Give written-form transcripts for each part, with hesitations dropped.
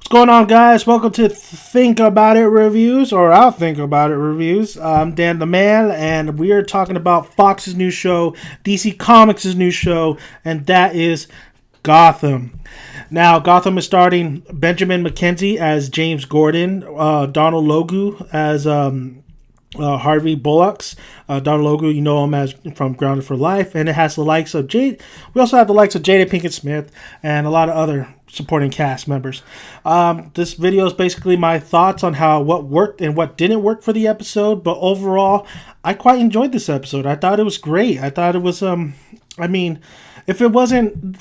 Going on, guys? Welcome to Think About It Reviews, or I'll Think About It Reviews. I'm Dan the Man, and we are talking about Fox's new show, DC Comics' new show, and that is Gotham. Now, Gotham is starting Benjamin McKenzie as James Gordon, Donald Logu as Harvey Bullocks. Donald Logu, you know him as from Grounded for Life, and it has the likes of Jade. We also have the likes of Jada Pinkett Smith and a lot of other supporting cast members. This video is basically my thoughts on what worked and what didn't work for the episode, but overall, I quite enjoyed this episode. I thought it was great. I thought it was, if it wasn't,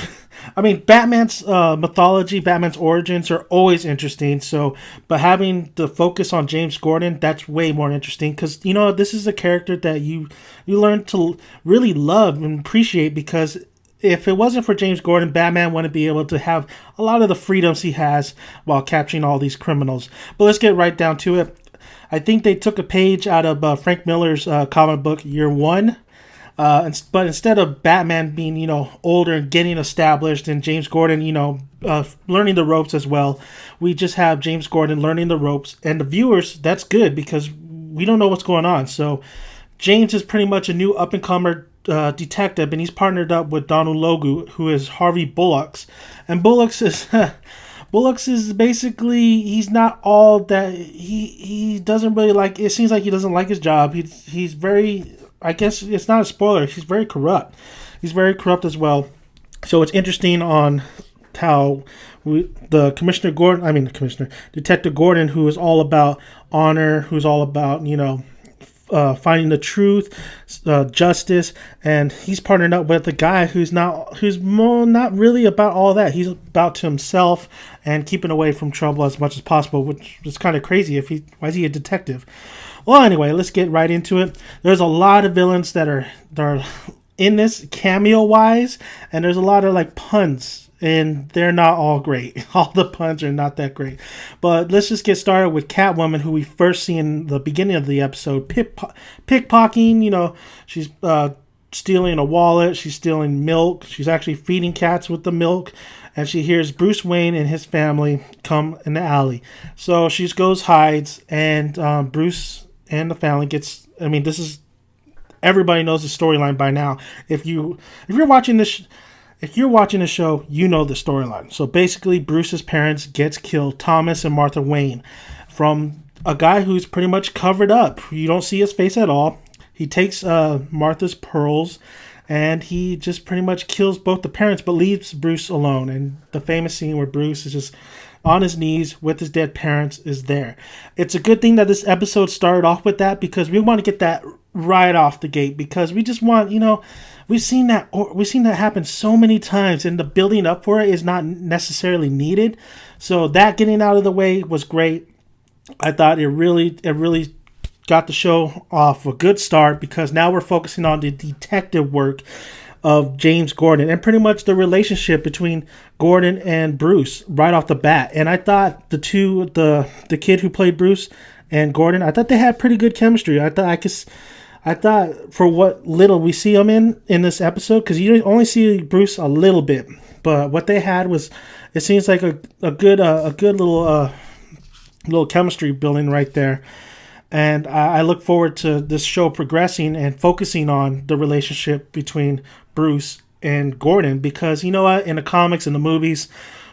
Batman's mythology, Batman's origins are always interesting. So, but having the focus on James Gordon, that's way more interesting because this is a character that you learn to really love and appreciate because if it wasn't for James Gordon, Batman wouldn't be able to have a lot of the freedoms he has while capturing all these criminals. But let's get right down to it. I think they took a page out of Frank Miller's comic book Year One. But instead of Batman being, older and getting established and James Gordon, learning the ropes as well, we just have James Gordon learning the ropes. And the viewers, that's good because we don't know what's going on. So James is pretty much a new up-and-comer detective, and he's partnered up with Donald Logu, who is Harvey Bullocks. And Bullocks is basically, he's not all that, he doesn't really like, it seems like he doesn't like his job. He's very, I guess it's not a spoiler, he's very corrupt. He's very corrupt as well. So it's interesting on how Detective Gordon, who is all about honor, who's all about, finding the truth, justice, and he's partnered up with a guy who's not really about all that. He's about to himself and keeping away from trouble as much as possible, which is kind of crazy. Why is he a detective? Well, anyway, let's get right into it. There's a lot of villains that are in this cameo wise, and there's a lot of puns. And they're not all great. All the puns are not that great. But let's just get started with Catwoman, who we first see in the beginning of the episode. Pickpocketing, she's stealing a wallet. She's stealing milk. She's actually feeding cats with the milk. And she hears Bruce Wayne and his family come in the alley. So she goes, hides, and Bruce and the family gets... everybody knows the storyline by now. If you're watching this... If you're watching the show, you know the storyline. So basically, Bruce's parents gets killed, Thomas and Martha Wayne, from a guy who's pretty much covered up. You don't see his face at all. He takes Martha's pearls, and he just pretty much kills both the parents, but leaves Bruce alone. And the famous scene where Bruce is just on his knees with his dead parents is there. It's a good thing that this episode started off with that because we want to get that right off the gate because we just want, we've seen that happen so many times, and the building up for it is not necessarily needed. So that getting out of the way was great. I thought it really got the show off a good start because now we're focusing on the detective work of James Gordon and pretty much the relationship between Gordon and Bruce right off the bat. And I thought the kid who played Bruce and Gordon, I thought they had pretty good chemistry. I thought for what little we see them in this episode, because you only see Bruce a little bit, but what they had was, it seems like a good little chemistry building right there. And I look forward to this show progressing and focusing on the relationship between Bruce and Gordon, because you know what, in the comics and the movies,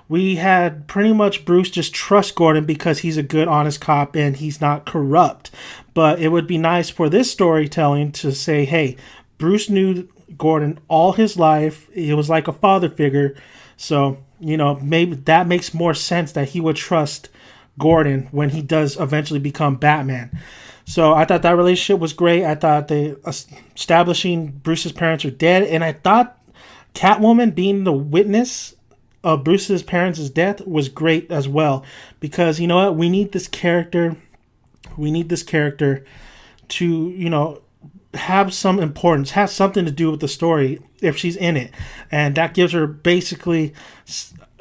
we had pretty much Bruce just trust Gordon because he's a good, honest cop and he's not corrupt. But it would be nice for this storytelling to say, hey, Bruce knew Gordon all his life. It was like a father figure. So, maybe that makes more sense that he would trust Gordon when he does eventually become Batman. So I thought that relationship was great. I thought establishing Bruce's parents are dead. And I thought Catwoman being the witness of Bruce's parents' death was great as well. Because, you know what? We need this character to, have some importance, have something to do with the story if she's in it. And that gives her basically,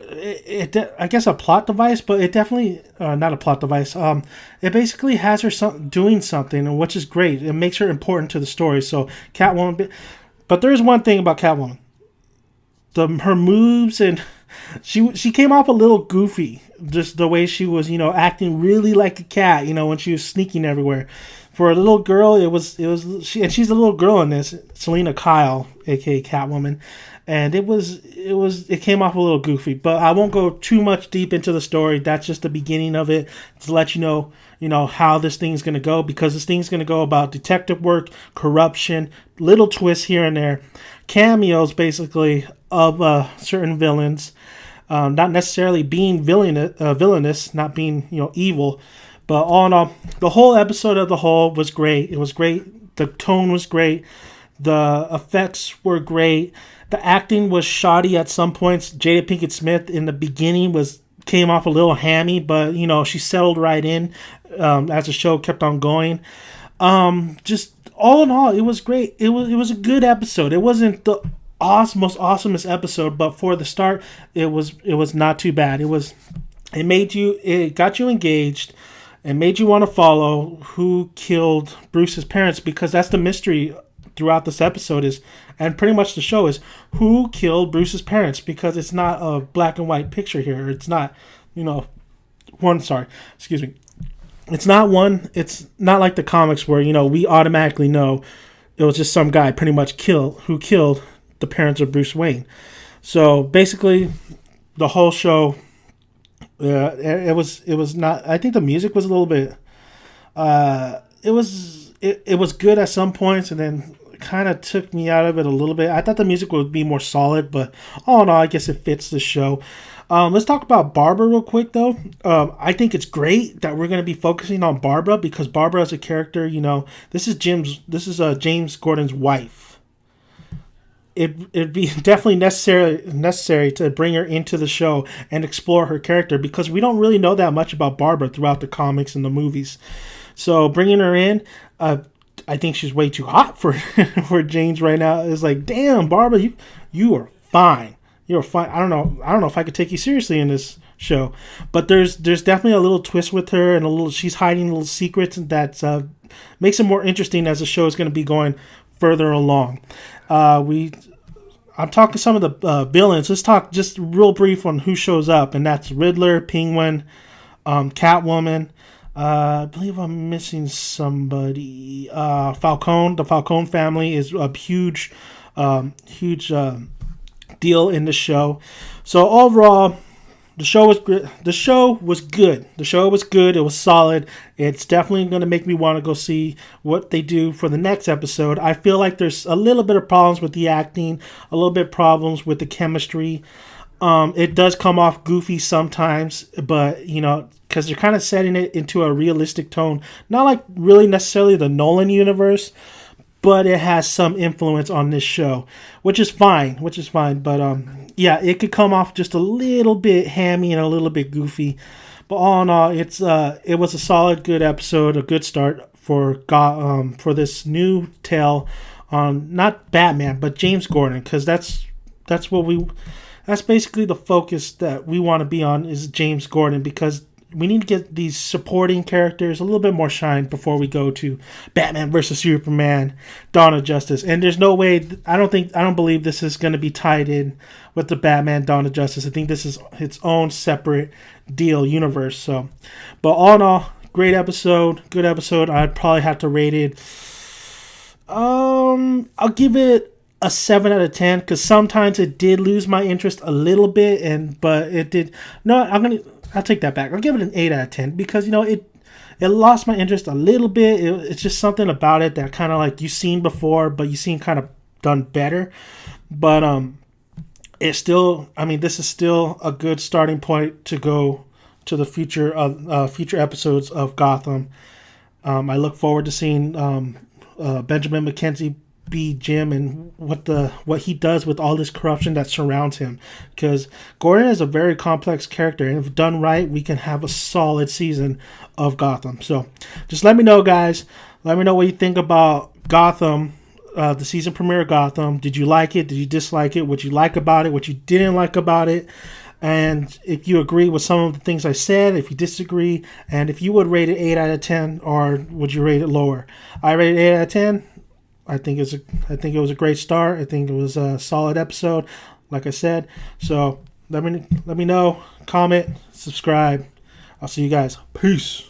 I guess, a plot device, but it definitely, not a plot device. It basically has her doing something, which is great. It makes her important to the story. So Catwoman, but there's one thing about Catwoman. Her moves and she came off a little goofy, just the way she was, acting really like a cat, when she was sneaking everywhere. For a little girl, and she's a little girl in this, Selena Kyle, aka Catwoman, and it came off a little goofy. But I won't go too much deep into the story. That's just the beginning of it to let you know how this thing's gonna go, because this thing's gonna go about detective work, corruption, little twists here and there, cameos basically of certain villains, not necessarily being villainous, not being evil. But all in all, the whole episode of the whole was great. It was great. The tone was great. The effects were great. The acting was shoddy at some points. Jada Pinkett Smith in the beginning came off a little hammy, but she settled right in as the show kept on going. Just all in all, it was great. It was a good episode. It wasn't the most awesomest episode, but for the start, it was not too bad. It got you engaged. It made you want to follow who killed Bruce's parents, because that's the mystery throughout this episode and pretty much the show is who killed Bruce's parents, because it's not a black and white picture here. It's not, excuse me. It's not like the comics where, we automatically know it was just some guy pretty much who killed the parents of Bruce Wayne. So basically the whole show, it was not. I think the music was a little bit. It was good at some points, and then kind of took me out of it a little bit. I thought the music would be more solid, but all in all, I guess it fits the show. Let's talk about Barbara real quick, though. I think it's great that we're going to be focusing on Barbara, because Barbara as a character, this is James Gordon's wife. It'd be definitely necessary to bring her into the show and explore her character, because we don't really know that much about Barbara throughout the comics and the movies. So bringing her in, I think she's way too hot for for James right now. It's like, damn, Barbara, you are fine. You're fine. I don't know if I could take you seriously in this show, but there's definitely a little twist with her, and she's hiding little secrets that makes it more interesting as the show is going to be going further along. I'm talking some of the villains. Let's talk just real brief on who shows up, and that's Riddler, Penguin, Catwoman. I believe I'm missing somebody. Falcone. The Falcone family is a huge deal in the show. So overall, the show was good. The show was good. It was solid. It's definitely going to make me want to go see what they do for the next episode. I feel like there's a little bit of problems with the acting, a little bit of problems with the chemistry. It does come off goofy sometimes, but because they're kind of setting it into a realistic tone, not like really necessarily the Nolan universe, but it has some influence on this show, which is fine. But yeah, it could come off just a little bit hammy and a little bit goofy. But all in all, it was a solid, good episode, a good start for this new tale on not Batman but James Gordon, because that's basically the focus that we want to be on is James Gordon, because we need to get these supporting characters a little bit more shine before we go to Batman versus Superman, Dawn of Justice. And there's no way, I don't believe this is going to be tied in with the Batman Dawn of Justice. I think this is its own separate deal universe. So, but all in all, great episode, good episode. I'd probably have to rate it. I'll give it a 7 out of 10, because sometimes it did lose my interest a little bit, but it did. No, I'll take that back. I'll give it an 8 out of 10, because it lost my interest a little bit. It's just something about it that kind of like you've seen before, but you've seen kind of done better. But it's still, this is still a good starting point to go to the future episodes of Gotham. I look forward to seeing Benjamin McKenzie be Jim and what he does with all this corruption that surrounds him, because Gordon is a very complex character, and if done right, we can have a solid season of Gotham. So just let me know, guys. Let me know what you think about Gotham, the season premiere of Gotham. Did you like it? Did you dislike it? What you like about it? What you didn't like about it? And if you agree with some of the things I said, if you disagree, and if you would rate it 8 out of 10, or would you rate it lower? I rate it 8 out of 10. I think it was a great start. I think it was a solid episode, like I said. So Let me know. Comment. Subscribe. I'll see you guys. Peace.